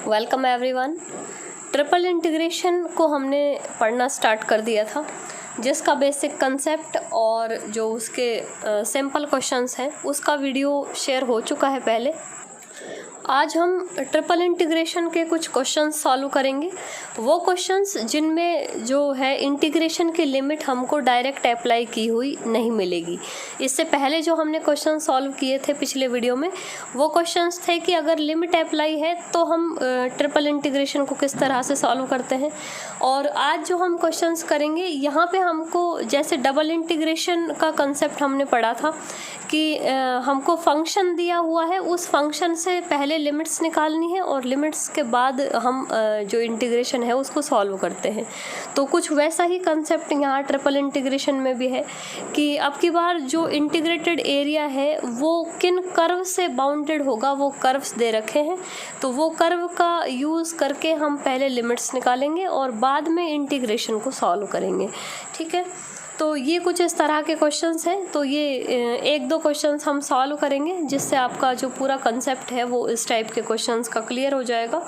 Welcome everyone. Triple integration को हमने पढ़ना स्टार्ट कर दिया था, जिसका बेसिक कंसेप्ट और जो उसके सिंपल क्वेश्चंस हैं उसका वीडियो शेयर हो चुका है पहले। आज हम ट्रिपल इंटीग्रेशन के कुछ क्वेश्चंस सॉल्व करेंगे। वो क्वेश्चंस जिनमें जो है इंटीग्रेशन की लिमिट हमको डायरेक्ट अप्लाई की हुई नहीं मिलेगी। इससे पहले जो हमने क्वेश्चन सॉल्व किए थे पिछले वीडियो में, वो क्वेश्चंस थे कि अगर लिमिट अप्लाई है तो हम ट्रिपल इंटीग्रेशन को किस तरह से सॉल्व करते हैं। और आज जो हम क्वेश्चंस करेंगे, यहाँ पे हमको जैसे डबल इंटीग्रेशन का कंसेप्ट हमने पढ़ा था कि हमको फंक्शन दिया हुआ है, उस फंक्शन से पहले लिमिट्स निकालनी है और लिमिट्स के बाद हम जो इंटीग्रेशन है उसको सॉल्व करते हैं। तो कुछ वैसा ही कंसेप्ट यहाँ ट्रिपल इंटीग्रेशन में भी है कि अब की बार जो इंटीग्रेटेड एरिया है वो किन कर्व से बाउंडेड होगा, वो कर्व्स दे रखे हैं। तो वो कर्व का यूज़ करके हम पहले लिमिट्स निकालेंगे और बाद में इंटीग्रेशन को सॉल्व करेंगे। ठीक है, तो ये कुछ इस तरह के क्वेश्चंस हैं। तो ये एक दो क्वेश्चंस हम सॉल्व करेंगे, जिससे आपका जो पूरा कंसेप्ट है वो इस टाइप के क्वेश्चंस का क्लियर हो जाएगा।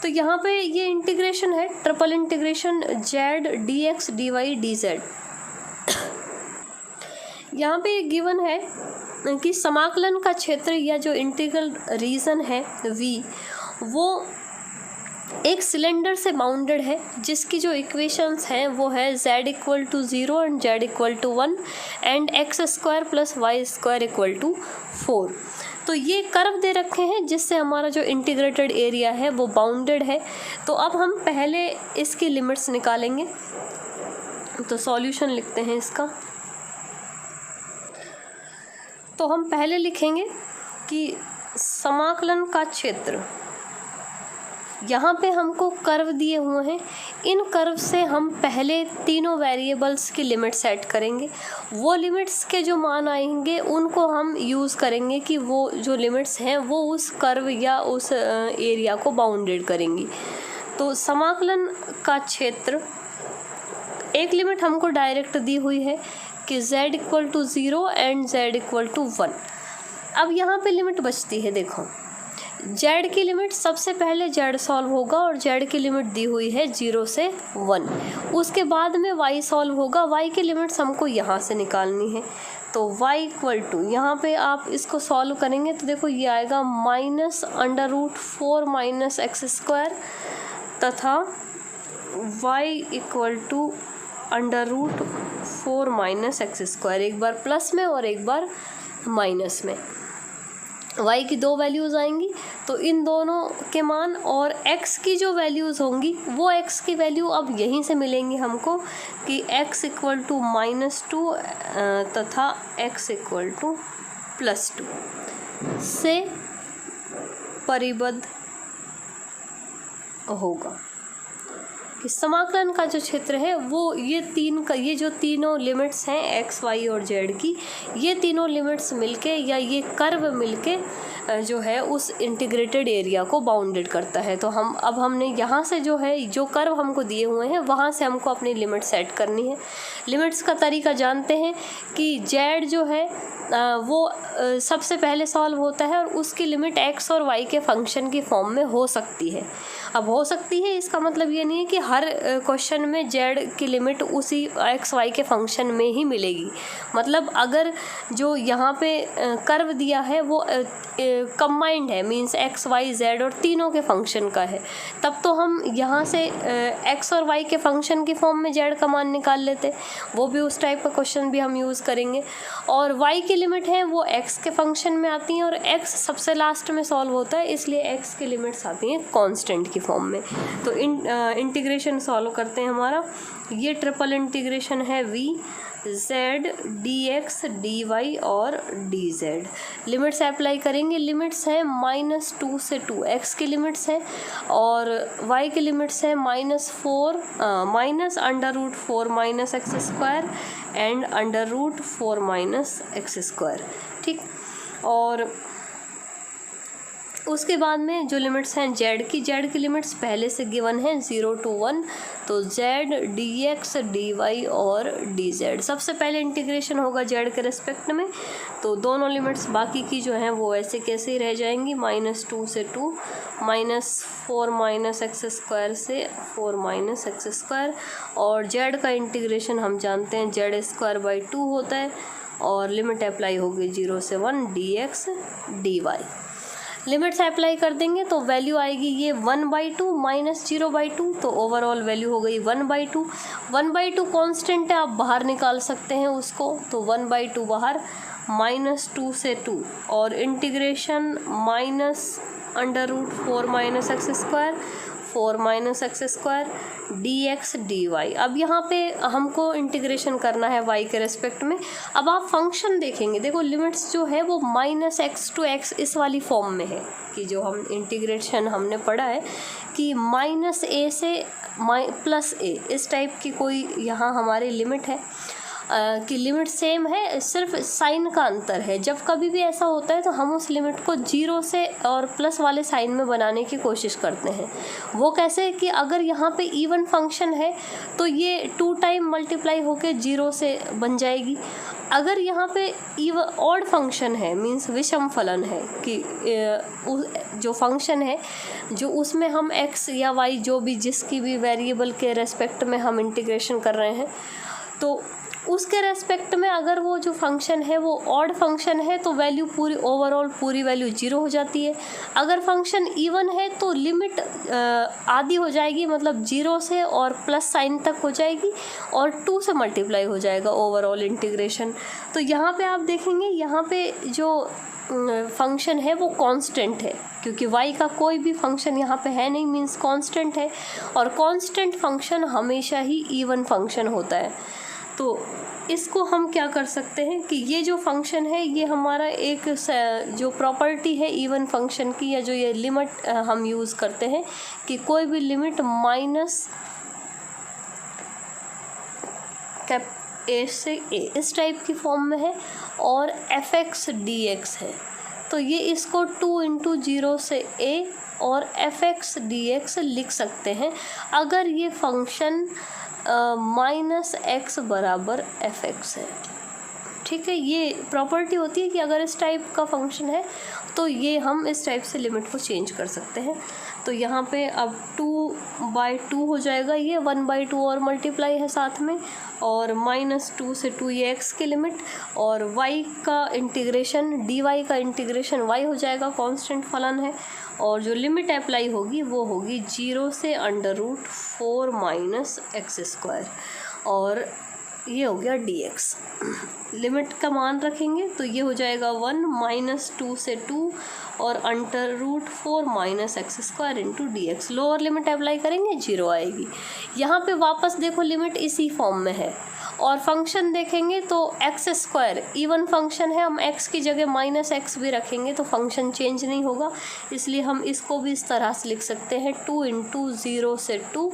तो यहाँ पे ये इंटीग्रेशन है, triple integration z dx dy dz। यहाँ पे गिवन है कि समाकलन का क्षेत्र या जो इंटीग्रल रीजन है v, वो एक सिलेंडर से बाउंडेड है, जिसकी जो इक्वेशंस हैं वो है z equal to 0 and z equal to 1 and x square plus y square equal to 4। तो ये कर्व दे रखे हैं जिससे हमारा जो इंटीग्रेटेड एरिया है वो बाउंडेड है। तो अब हम पहले इसकी लिमिट्स निकालेंगे। तो सॉल्यूशन लिखते हैं इसका। तो हम पहले लिखेंगे कि समाकलन का क्षेत्र, यहाँ पे हमको कर्व दिए हुए हैं, इन कर्व से हम पहले तीनों वेरिएबल्स की लिमिट सेट करेंगे। वो लिमिट्स के जो मान आएंगे उनको हम यूज़ करेंगे कि वो जो लिमिट्स हैं वो उस कर्व या उस एरिया को बाउंडेड करेंगी। तो समाकलन का क्षेत्र, एक लिमिट हमको डायरेक्ट दी हुई है कि z equal to 0 and z equal to 1। अब यहाँ पे लिमिट बचती है, देखो z की लिमिट सबसे पहले z सॉल्व होगा और z की लिमिट दी हुई है 0 से 1। उसके बाद में y सॉल्व होगा, y की लिमिट्स हमको यहाँ से निकालनी है। तो y इक्वल टू, यहाँ पे आप इसको सॉल्व करेंगे तो देखो ये आएगा -√4 माइनस एक्स स्क्वायर तथा y equal to √4 minus x square, एक बार प्लस में और एक बार माइनस में। y की दो वैल्यूज़ आएंगी, तो इन दोनों के मान और x की जो वैल्यूज़ होंगी वो x की वैल्यू अब यहीं से मिलेंगी हमको कि x इक्वल टू -2 तथा x इक्वल टू +2 से परिबद्ध होगा कि समाकलन का जो क्षेत्र है वो ये जो तीनों लिमिट्स हैं x, y और z की, ये तीनों लिमिट्स मिलके या ये कर्व मिलके जो है उस इंटीग्रेटेड एरिया को बाउंडेड करता है। तो हमने यहाँ से जो है जो कर्व हमको दिए हुए हैं वहाँ से हमको अपनी लिमिट सेट करनी है। लिमिट्स का तरीका जानते हैं कि z जो है वो सबसे पहले सॉल्व होता है और उसकी लिमिट x और y के फंक्शन की फॉर्म में हो सकती है। अब हो सकती है, इसका मतलब ये नहीं है कि हर क्वेश्चन में z की लिमिट उसी x y के फंक्शन में ही मिलेगी। मतलब अगर जो यहाँ पे कर्व दिया है वो कंबाइंड है, मींस x y z और तीनों के फंक्शन का है, तब तो हम यहाँ से x और y के फंक्शन की फॉर्म में z का मान निकाल लेते। वो भी उस टाइप का क्वेश्चन भी हम यूज़ करेंगे। और y की लिमिट है वो x के फंक्शन में आती हैं और x सबसे लास्ट में सॉल्व होता है, इसलिए x की लिमिट्स आती हैं कांस्टेंट की फॉर्म में। तो इंटीग्रेशन सॉल्व करते हैं हमारा। ये ट्रिपल इंटीग्रेशन है v z dx dy और dz। लिमिट्स अप्लाई करेंगे। लिमिट्स है -2 से 2, x की लिमिट्स है और y की लिमिट्स है -√4 minus x square and √4 minus x square. ठीक, और उसके बाद में जो लिमिट्स हैं जेड की लिमिट्स पहले से गिवन हैं 0 to 1, तो जेड dx dy और dz। सबसे पहले इंटीग्रेशन होगा जेड के रेस्पेक्ट में, तो दोनों लिमिट्स बाकी की जो हैं वो ऐसे कैसे ही रह जाएंगी, -2 से 2, -4 - x स्क्वायर से 4 - x स्क्वायर, और जेड का इंटीग्रेशन हम जानते हैं z²/2 होता है, और लिमिट अप्लाई होगी 0 से 1 dx dy। लिमिट्स अप्लाई कर देंगे तो वैल्यू आएगी ये 1/2 - 0/2, तो ओवरऑल वैल्यू हो गई 1/2। 1/2 कांस्टेंट है, आप बाहर निकाल सकते हैं उसको, तो 1/2 बाहर, -2 से 2, और integration -√4 - x square 4 - x square dx dy। अब यहाँ पे हमको इंटीग्रेशन करना है y के रेस्पेक्ट में। अब आप फंक्शन देखेंगे, देखो लिमिट्स जो है वो -x to x इस वाली फॉर्म में है, कि जो हम इंटीग्रेशन हमने पढ़ा है कि -a से +a इस टाइप की कोई यहाँ हमारी लिमिट है, कि लिमिट सेम है, सिर्फ साइन का अंतर है। जब कभी भी ऐसा होता है तो हम उस लिमिट को 0 से और प्लस वाले साइन में बनाने की कोशिश करते हैं। वो कैसे कि अगर यहाँ पे इवन फंक्शन है तो ये 2 टाइम मल्टीप्लाई होके 0 से बन जाएगी। अगर यहाँ पे इवन ऑड फंक्शन है, मीन्स विषम फलन है, कि जो फंक्शन है जो उसमें हम x या y जो भी जिसकी भी वेरिएबल के रेस्पेक्ट में हम इंटीग्रेशन कर रहे हैं, तो उसके रेस्पेक्ट में अगर वो जो फंक्शन है वो ऑड फंक्शन है तो वैल्यू पूरी ओवरऑल पूरी वैल्यू 0 हो जाती है। अगर फंक्शन इवन है तो लिमिट आधी हो जाएगी, मतलब 0 से और प्लस साइन तक हो जाएगी, और 2 से मल्टीप्लाई हो जाएगा ओवरऑल इंटीग्रेशन। तो यहाँ पे आप देखेंगे, यहाँ पे जो फंक्शन है वो कांस्टेंट है, क्योंकि y का कोई भी फंक्शन यहाँ पे है नहीं, मीन्स कांस्टेंट है, और कांस्टेंट फंक्शन हमेशा ही इवन फंक्शन होता है। तो इसको हम क्या कर सकते हैं कि ये जो फंक्शन है ये हमारा एक जो प्रॉपर्टी है इवन फंक्शन की, या जो ये लिमिट हम यूज़ करते हैं कि कोई भी लिमिट -a से a इस टाइप की फॉर्म में है, और fx dx है, तो ये इसको 2 × 0 से a और fx dx लिख सकते हैं अगर ये फंक्शन -x बराबर fx है। ठीक है, ये प्रॉपर्टी होती है कि अगर इस टाइप का फंक्शन है तो ये हम इस टाइप से लिमिट को चेंज कर सकते हैं। तो यहाँ पे अब 2/2 हो जाएगा, ये 1/2 और मल्टीप्लाई है साथ में, और -2 से 2 ये x की लिमिट, और y का इंटीग्रेशन dy का इंटीग्रेशन y हो जाएगा, कांस्टेंट फलन है, और जो लिमिट अप्लाई होगी वो होगी 0 से √4 - x स्क्वायर, और ये हो गया dx। लिमिट का मान रखेंगे तो ये हो जाएगा 1 - 2 से 2 और √4 - x square into dx। Lower limit apply करेंगे 0 आएगी। यहाँ पे वापस देखो लिमिट इसी फॉर्म में है, और फंक्शन देखेंगे तो x स्क्वायर इवन फंक्शन है, हम x की जगह -x भी रखेंगे तो फंक्शन चेंज नहीं होगा, इसलिए हम इसको भी इस तरह से लिख सकते हैं 2 × 0 से 2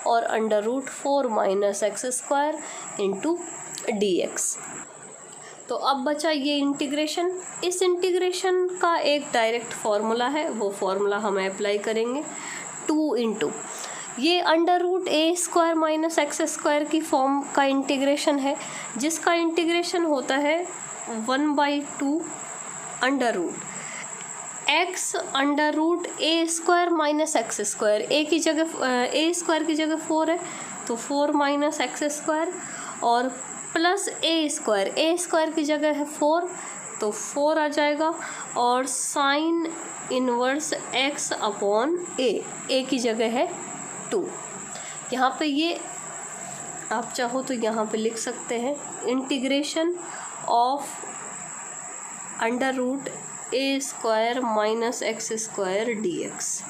और √4 - x स्क्वायर इंटू dx। तो अब बचा ये इंटीग्रेशन। इस इंटीग्रेशन का एक डायरेक्ट फार्मूला है, वो फार्मूला हम अप्लाई करेंगे। 2 × ये √a² - x स्क्वायर की फॉर्म का इंटीग्रेशन है, जिसका इंटीग्रेशन होता है 1/2 √x √a² - x square. a की जगह a² की जगह 4 है तो 4 - x स्क्वायर, और प्लस a² की जगह है 4 तो 4 आ जाएगा, और sine inverse x upon a की जगह है 2। यहाँ पे ये आप चाहो तो यहाँ पे लिख सकते हैं integration of √a² - x square dx।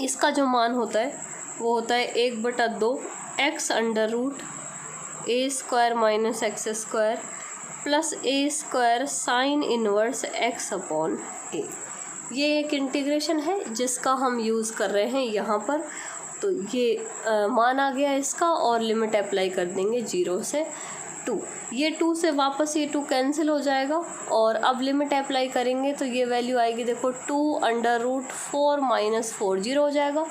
इसका जो मान होता है वो होता है 1/2 x √a² - x square plus a² sine inverse x upon a। ये एक इंटीग्रेशन है जिसका हम यूज़ कर रहे हैं यहाँ पर। तो ये मान आ गया इसका, और लिमिट अप्लाई कर देंगे 0 से 2, ये 2 से वापस ये 2 कैंसिल हो जाएगा और अब लिमिट अप्लाई करेंगे तो ये वैल्यू आएगी, देखो 2√4 - 4 0 हो जाएगा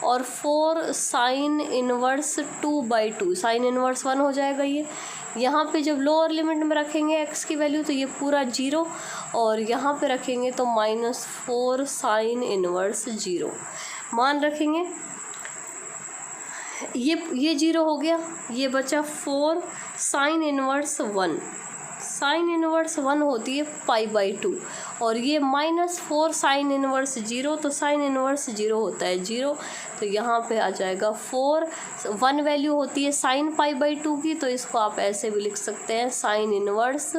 और 4 साइन इनवर्स 2/2, साइन इनवर्स 1 हो जाएगा। ये यहाँ पे जब लोअर लिमिट में रखेंगे x की वैल्यू तो ये पूरा 0 और यहाँ पे रखेंगे तो -4 साइन इनवर्स 0 मान रखेंगे। ये 0 हो गया, ये बचा 4 साइन इनवर्स 1, साइन इनवर्स 1 होती है π/2 और ये -4 साइन इनवर्स 0, तो साइन इनवर्स 0 होता है 0, तो यहाँ पे आ जाएगा 4, 1 वैल्यू होती है साइन π/2 की, तो इसको आप ऐसे भी लिख सकते हैं साइन इनवर्स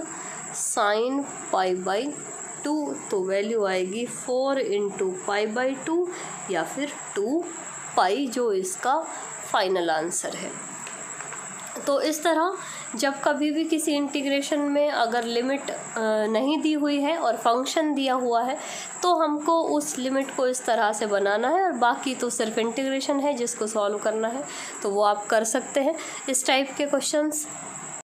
साइन π/2, तो वैल्यू आएगी 4 × π/2 या फिर 2π, जो इसका फाइनल आंसर है। तो इस तरह जब कभी भी किसी इंटीग्रेशन में अगर लिमिट नहीं दी हुई है और फंक्शन दिया हुआ है तो हमको उस लिमिट को इस तरह से बनाना है और बाकी तो सिर्फ इंटीग्रेशन है जिसको सॉल्व करना है, तो वो आप कर सकते हैं इस टाइप के क्वेश्चंस।